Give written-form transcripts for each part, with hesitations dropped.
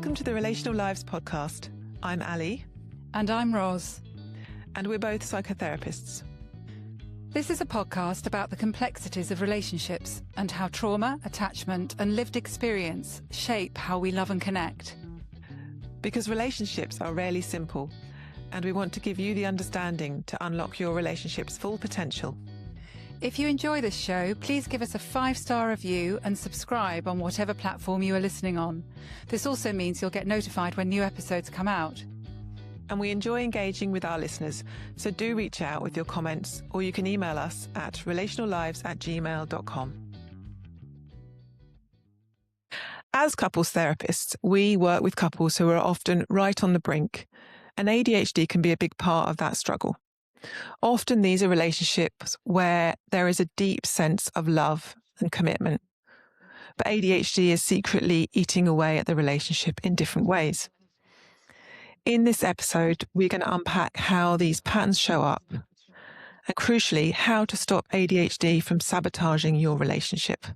Welcome to the Relational Lives podcast. I'm Ali. And I'm Ros. And we're both psychotherapists. This is a podcast about the complexities of relationships and how trauma, attachment, and lived experience shape how we love and connect. Because relationships are rarely simple, and we want to give you the understanding to unlock your relationship's full potential. If you enjoy this show, please give us a 5-star review and subscribe on whatever platform you are listening on. This also means you'll get notified when new episodes come out. And we enjoy engaging with our listeners, so do reach out with your comments, or you can email us at relationallives@gmail.com. As couples therapists, we work with couples who are often right on the brink, and ADHD can be a big part of that struggle. Often these are relationships where there is a deep sense of love and commitment, but ADHD is secretly eating away at the relationship in different ways. In this episode, we're going to unpack how these patterns show up and, crucially, how to stop ADHD from sabotaging your relationship.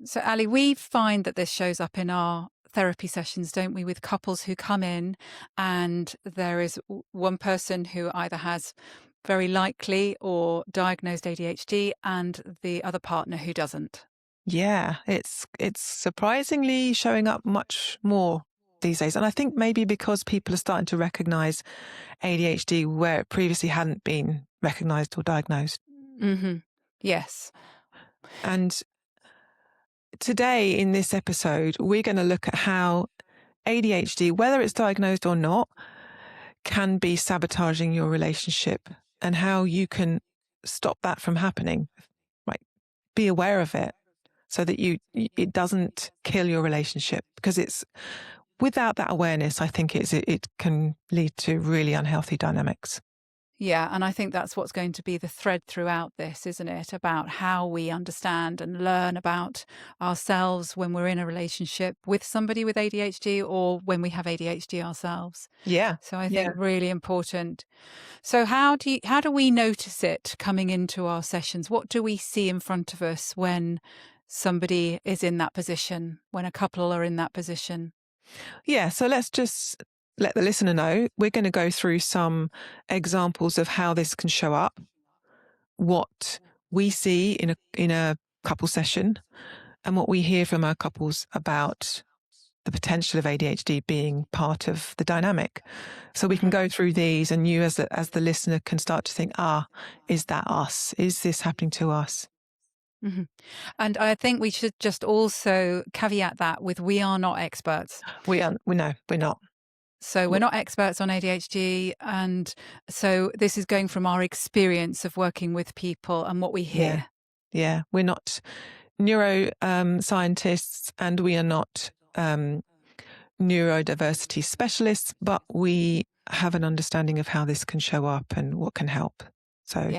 So, Ali, we find that this shows up in our therapy sessions, don't we, with couples who come in and there is one person who either has very likely or diagnosed ADHD and the other partner who doesn't. Yeah, it's surprisingly showing up much more these days. And I think maybe because people are starting to recognise ADHD where it previously hadn't been recognised or diagnosed. Mm-hmm. Yes. And today in this episode, we're going to look at how ADHD, whether it's diagnosed or not, can be sabotaging your relationship and how you can stop that from happening. Right? Be aware of it so that it doesn't kill your relationship, because it's without that awareness, I think it can lead to really unhealthy dynamics. Yeah, and I think that's what's going to be the thread throughout this, isn't it? About how we understand and learn about ourselves when we're in a relationship with somebody with ADHD or when we have ADHD ourselves. Yeah. So I think really important. So how do we notice it coming into our sessions? What do we see in front of us when somebody is in that position, when a couple are in that position? Yeah, so let's just let the listener know. We're going to go through some examples of how this can show up, what we see in a couple session, and what we hear from our couples about the potential of ADHD being part of the dynamic. So we can go through these, and you as the listener can start to think, is that us? Is this happening to us? Mm-hmm. And I think we should just also caveat that with we are not experts. We're not. So we're not experts on ADHD. And so this is going from our experience of working with people and what we hear. Yeah. We're not neuroscientists and we are not neurodiversity specialists, but we have an understanding of how this can show up and what can help. So,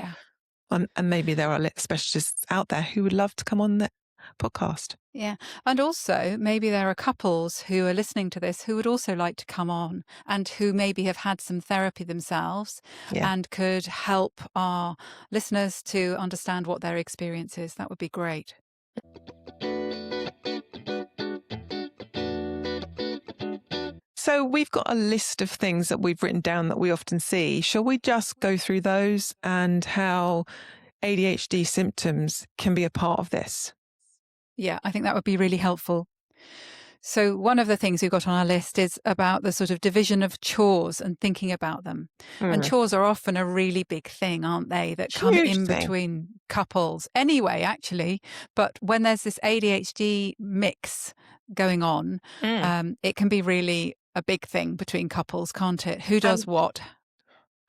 and maybe there are specialists out there who would love to come on the podcast. Yeah. And also maybe there are couples who are listening to this who would also like to come on and who maybe have had some therapy themselves and could help our listeners to understand what their experience is. That would be great. So we've got a list of things that we've written down that we often see. Shall we just go through those and how ADHD symptoms can be a part of this? Yeah, I think that would be really helpful. So one of the things we've got on our list is about the sort of division of chores and thinking about them. And chores are often a really big thing, aren't they? That come in between couples anyway, actually. But when there's this ADHD mix going on, it can be really a big thing between couples, can't it? Who does what?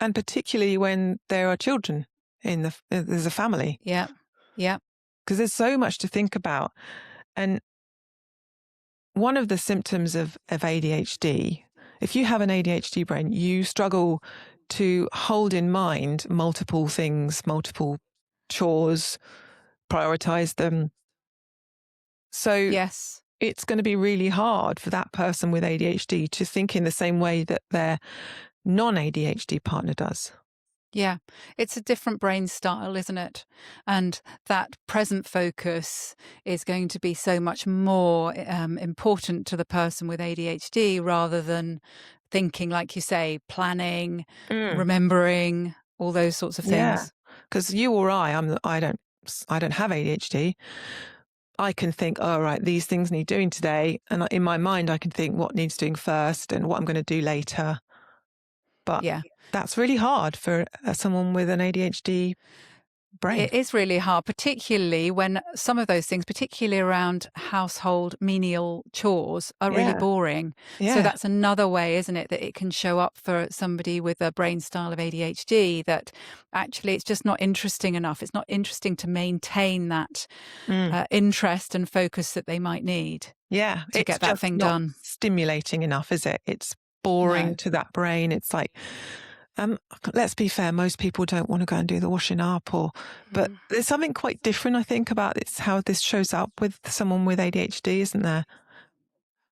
And particularly when there are children there's a family. Yeah. Because there's so much to think about. And one of the symptoms of ADHD, if you have an ADHD brain, you struggle to hold in mind multiple things, multiple chores, prioritize them. So yes, it's going to be really hard for that person with ADHD to think in the same way that their non-ADHD partner does. Yeah, it's a different brain style, isn't it? And that present focus is going to be so much more important to the person with ADHD rather than thinking, like you say, planning, Mm. remembering, all those sorts of Yeah, things. because you or I don't have ADHD. I can think, oh, right, these things need doing today. And in my mind, I can think what needs doing first and what I'm going to do later. But Yeah. that's really hard for someone with an ADHD brain. It is really hard, particularly when some of those things, particularly around household menial chores, are really Yeah, boring. So yeah. that's another way, isn't it, that it can show up for somebody with a brain style of ADHD, that actually it's just not interesting enough. It's not interesting to maintain that Mm. interest and focus that they might need Yeah, to it's get that just thing not done. stimulating enough, is it? It's boring No. to that brain. It's like, um, let's be fair, most people don't want to go and do the washing up but Mhm. there's something quite different, I think, about it's how this shows up with someone with ADHD, isn't there?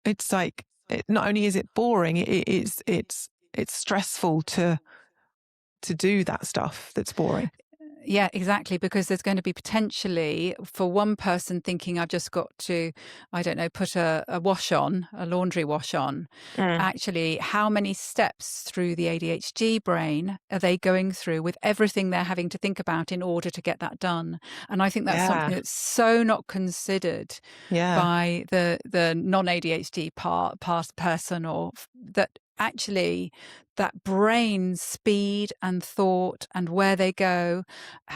It's like, not only is it boring, it's stressful to do that stuff that's boring. Yeah, exactly. Because there's going to be potentially for one person thinking, I've just got to, I don't know, put a wash on, a laundry wash on. Mm. Actually, how many steps through the ADHD brain are they going through with everything they're having to think about in order to get that done? And I think that's Yeah, something that's so not considered yeah. by the non-ADHD past person, or that actually that brain speed and thought and where they go,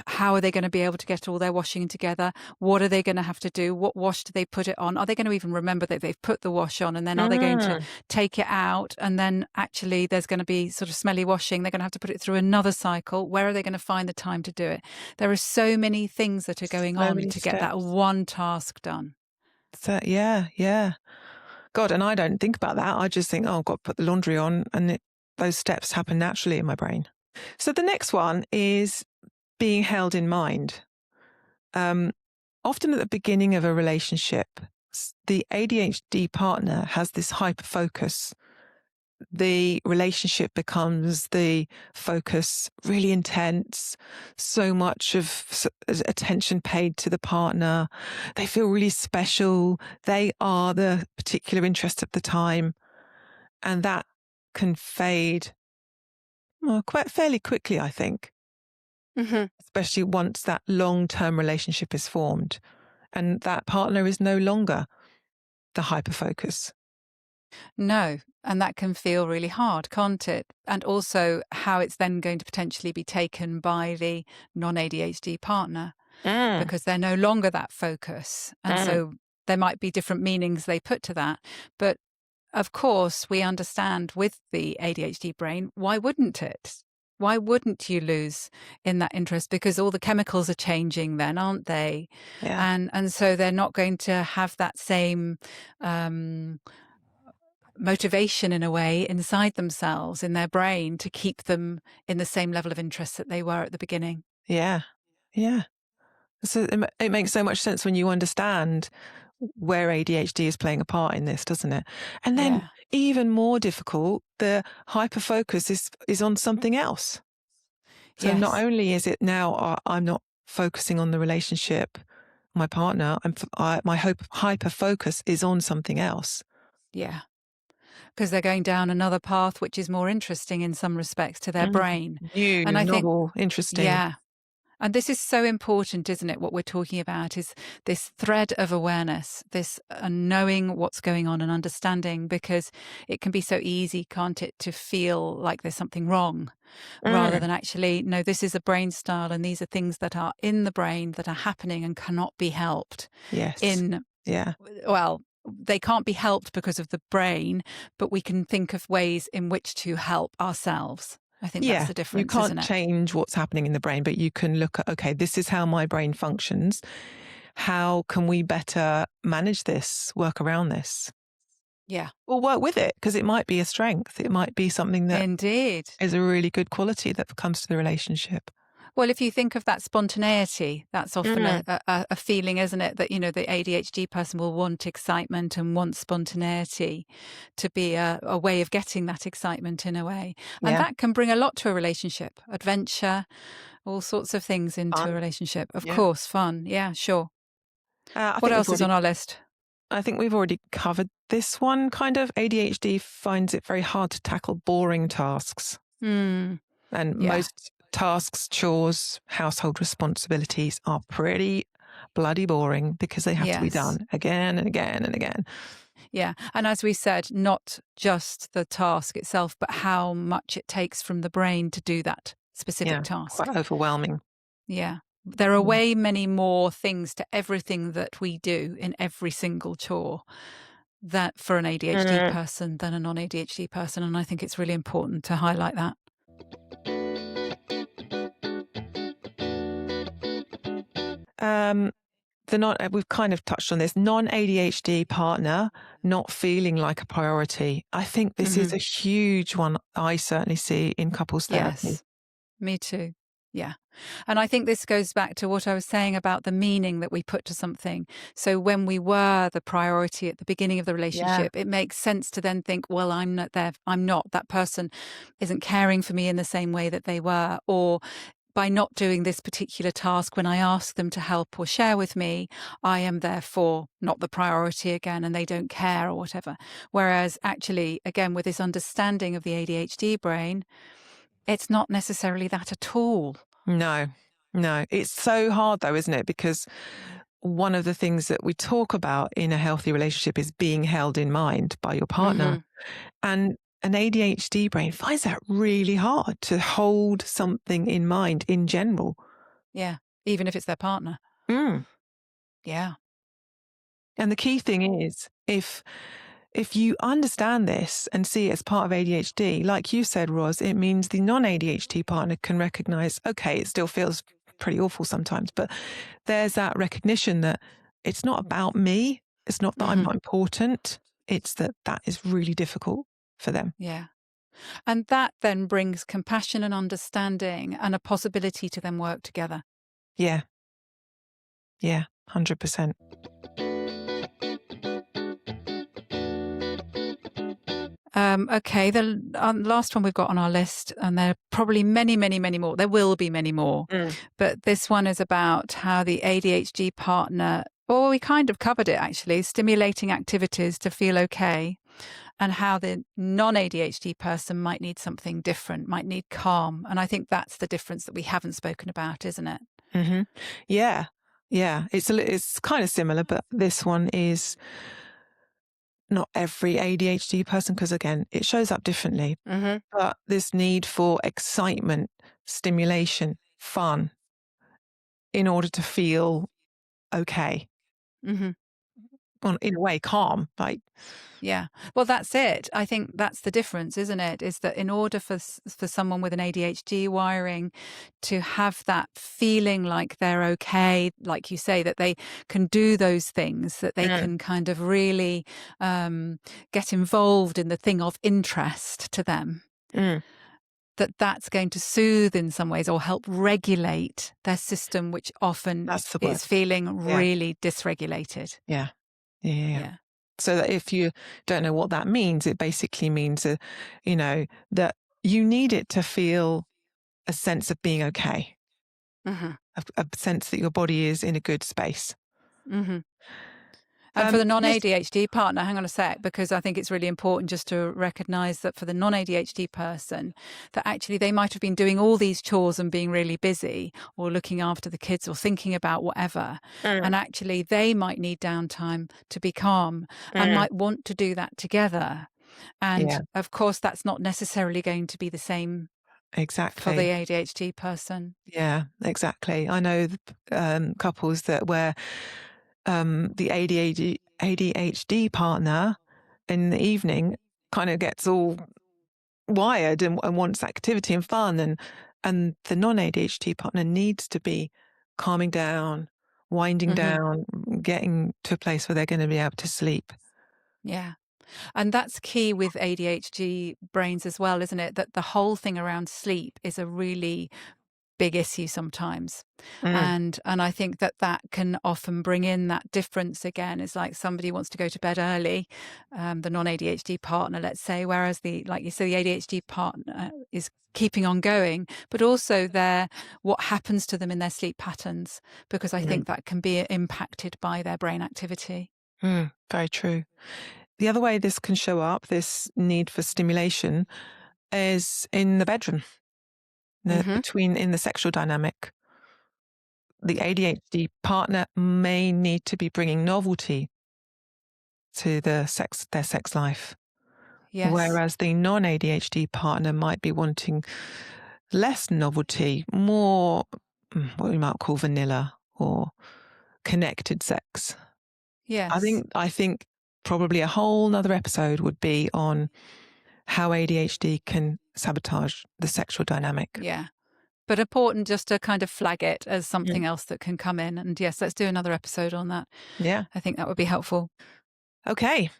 how are they going to be able to get all their washing together? What are they going to have to do? What wash do they put it on? Are they going to even remember that they've put the wash on? And then are they going to Mm. take it out? And then actually there's going to be sort of smelly washing. They're going to have to put it through another cycle. Where are they going to find the time to do it? There are so many things that are going So on many to get that steps. one task done. So, yeah, yeah. God, and I don't think about that. I just think, oh, I've got to put the laundry on, and those steps happen naturally in my brain. So the next one is being held in mind. Often at the beginning of a relationship, the ADHD partner has this hyper focus. The relationship becomes the focus, really intense, so much of attention paid to the partner. They feel really special. They are the particular interest at the time. And that can fade quite fairly quickly, I think, Hmm. especially once that long-term relationship is formed and that partner is no longer the hyper focus. No. And that can feel really hard, can't it? And also how it's then going to potentially be taken by the non-ADHD partner, Mm, because they're no longer that focus. And mm. so there might be different meanings they put to that. But of course, we understand with the ADHD brain, why wouldn't it? Why wouldn't you lose in that interest? Because all the chemicals are changing then, aren't they? Yeah. And so they're not going to have that same um, motivation in a way inside themselves, in their brain, to keep them in the same level of interest that they were at the beginning. Yeah. Yeah. So it makes so much sense when you understand where ADHD is playing a part in this, doesn't it? And then Yeah. even more difficult, the hyper focus is on something else. So not Yes. only is it now I'm not focusing on the relationship, my partner, my hyper focus is on something else. Yeah. Because they're going down another path which is more interesting in some respects to their Mm. brain. And New, I think, novel, interesting. yeah. And this is so important, isn't it? What we're talking about is this thread of awareness, this knowing what's going on and understanding, because it can be so easy, can't it, to feel like there's something wrong, rather Mm. than actually, no, this is a brain style and these are things that are in the brain that are happening and cannot be helped Yes. in, Yeah. well, they can't be helped because of the brain, but we can think of ways in which to help ourselves. I think that's Yeah. the You difference, can't isn't it? change what's happening in the brain, but you can look at, okay, this is how my brain functions. How can we better manage this, work around this, Yeah, or work with it? Because it might be a strength. It might be something that indeed. is a really good quality that comes to the relationship. Well, if you think of that spontaneity, that's often a feeling, isn't it? That, the ADHD person will want excitement and want spontaneity to be a way of getting that excitement in a way. And Yeah. that can bring a lot to a relationship, adventure, all sorts of things into a Fun. relationship. Of Yeah. course, fun. Yeah, sure. I What think we've else is already on our list? I think we've already covered this one kind of. ADHD finds it very hard to tackle boring tasks. Mm, And yeah. most tasks, chores, household responsibilities are pretty bloody boring because they have to be Yes. done again and again and again. Yeah. And as we said, not just the task itself, but how much it takes from the brain to do that specific Yeah, task. quite overwhelming. Yeah. There are Yeah. way many more things to everything that we do in every single chore that for an ADHD person than a non-ADHD person. And I think it's really important to highlight that. We've kind of touched on this non-ADHD partner not feeling like a priority. I think this is a huge one I certainly see in couples therapy. Yes, me too. Yeah. And I think this goes back to what I was saying about the meaning that we put to something. So when we were the priority at the beginning of the relationship, it makes sense to then think, well, I'm not there. I'm not. That person isn't caring for me in the same way that they were. Or by not doing this particular task when I ask them to help or share with me, I am therefore not the priority again and they don't care or whatever. Whereas actually, again, with this understanding of the ADHD brain, it's not necessarily that at all. No. It's so hard though, isn't it? Because one of the things that we talk about in a healthy relationship is being held in mind by your partner. And an ADHD brain finds that really hard to hold something in mind in general. Yeah. Even if it's their partner. Mm. Yeah. And the key thing is, if you understand this and see it as part of ADHD, like you said, Ros, it means the non-ADHD partner can recognize, okay, it still feels pretty awful sometimes, but there's that recognition that it's not about me. It's not that I'm not important. It's that is really difficult for them. Yeah. And that then brings compassion and understanding and a possibility to then work together. Yeah. Yeah, 100%. Okay, the last one we've got on our list, and there are probably many, many, many more. There will be many more. But this one is about how the ADHD partner, well, we kind of covered it actually, stimulating activities to feel okay, and how the non-ADHD person might need something different, might need calm. And I think that's the difference that we haven't spoken about, isn't it? Mm-hmm. Yeah. Yeah. It's kind of similar, but this one is not every ADHD person, because again, it shows up differently. But this need for excitement, stimulation, fun in order to feel okay. Well, in a way, calm. Like, yeah. Well, that's it. I think that's the difference, isn't it? Is that in order for someone with an ADHD wiring to have that feeling like they're okay, like you say, that they can do those things, that they can kind of really get involved in the thing of interest to them, that's going to soothe in some ways or help regulate their system, which often that's the word. is feeling really dysregulated. Yeah. So that if you don't know what that means, it basically means that, that you need it to feel a sense of being okay, a sense that your body is in a good space. And for the non-ADHD partner, hang on a sec, because I think it's really important just to recognise that for the non-ADHD person, that actually they might have been doing all these chores and being really busy or looking after the kids or thinking about whatever. And actually they might need downtime to be calm and might want to do that together. And of course, that's not necessarily going to be the same for the ADHD person. Yeah, exactly. I know couples where the ADHD partner in the evening kind of gets all wired and wants activity and fun, and the non-ADHD partner needs to be calming down, winding down, getting to a place where they're going to be able to sleep. Yeah. And that's key with ADHD brains as well, isn't it? That the whole thing around sleep is a really big issue sometimes. And I think that can often bring in that difference again. It's like somebody wants to go to bed early, the non-ADHD partner, let's say, whereas like you say, the ADHD partner is keeping on going, but also what happens to them in their sleep patterns, because I think that can be impacted by their brain activity. Very true. The other way this can show up, this need for stimulation, is in the bedroom, in the sexual dynamic. The ADHD partner may need to be bringing novelty to their sex life. Yes. Whereas the non-ADHD partner might be wanting less novelty, more what we might call vanilla or connected sex. Yes. I think probably a whole nother episode would be on how ADHD can sabotage the sexual dynamic. Yeah. But important just to kind of flag it as something else that can come in. And yes, let's do another episode on that. Yeah. I think that would be helpful. Okay.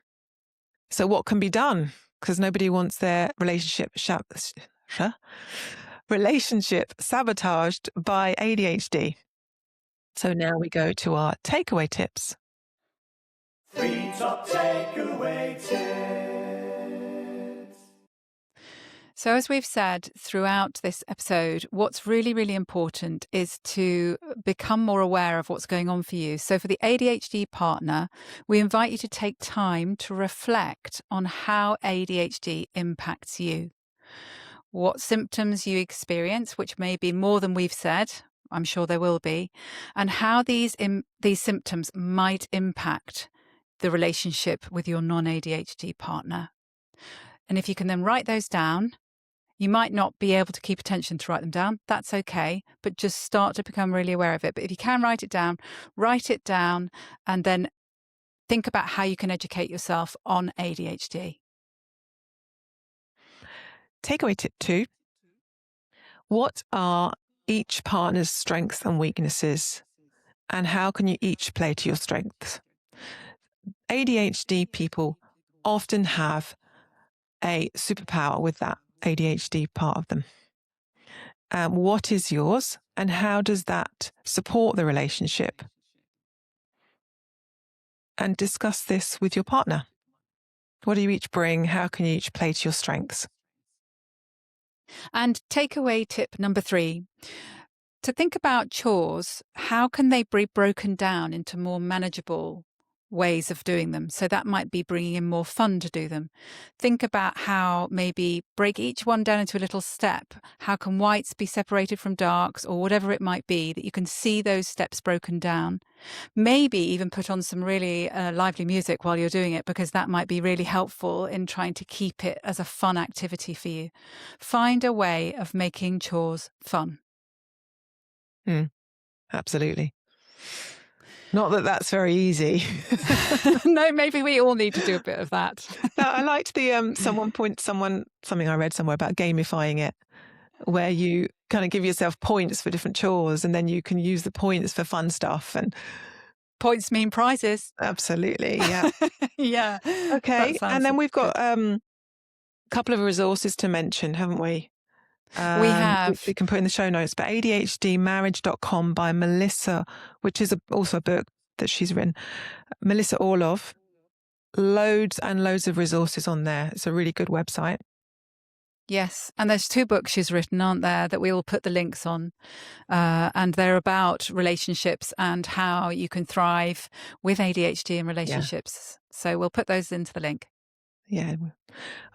So what can be done? Because nobody wants their relationship sabotaged by ADHD. So now we go to our takeaway tips. 3 top takeaway tips. So as we've said throughout this episode, what's really, really important is to become more aware of what's going on for you. So for the ADHD partner, we invite you to take time to reflect on how ADHD impacts you. What symptoms you experience, which may be more than we've said, I'm sure there will be, and how these symptoms might impact the relationship with your non-ADHD partner. And if you can then write those down, you might not be able to keep attention to write them down. That's okay, but just start to become really aware of it. But if you can write it down, and then think about how you can educate yourself on ADHD. Takeaway tip 2. What are each partner's strengths and weaknesses, and how can you each play to your strengths? ADHD people often have a superpower with that ADHD part of them. What is yours, and how does that support the relationship? And discuss this with your partner. What do you each bring? How can you each play to your strengths? And takeaway tip number 3, to think about chores, how can they be broken down into more manageable ways of doing them? So that might be bringing in more fun to do them. Think about how maybe break each one down into a little step. How can whites be separated from darks, or whatever it might be, that you can see those steps broken down. Maybe even put on some really lively music while you're doing it, because that might be really helpful in trying to keep it as a fun activity for you. Find a way of making chores fun. Absolutely. Not that that's very easy. No, maybe we all need to do a bit of that. No, I liked the something I read somewhere about gamifying it, where you kind of give yourself points for different chores, and then you can use the points for fun stuff. And points mean prizes. Absolutely, yeah. Yeah. Okay, and then we've got a couple of resources to mention, haven't we? We have. We can put in the show notes, but ADHDmarriage.com by Melissa, which is also a book that she's written. Melissa Orlov. Loads and loads of resources on there. It's a really good website. Yes, and there's 2 books she's written, aren't there, that we will put the links on. And they're about relationships and how you can thrive with ADHD in relationships. Yeah. So we'll put those into the link. Yeah.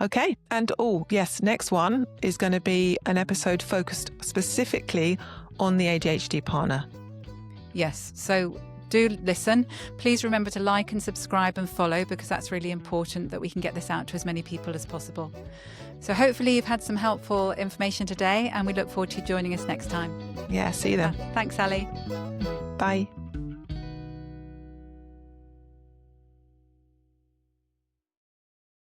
Okay. And yes, next one is going to be an episode focused specifically on the ADHD partner. Yes. So do listen. Please remember to like and subscribe and follow, because that's really important that we can get this out to as many people as possible. So hopefully you've had some helpful information today, and we look forward to you joining us next time. Yeah. See you then. Thanks, Ali. Bye.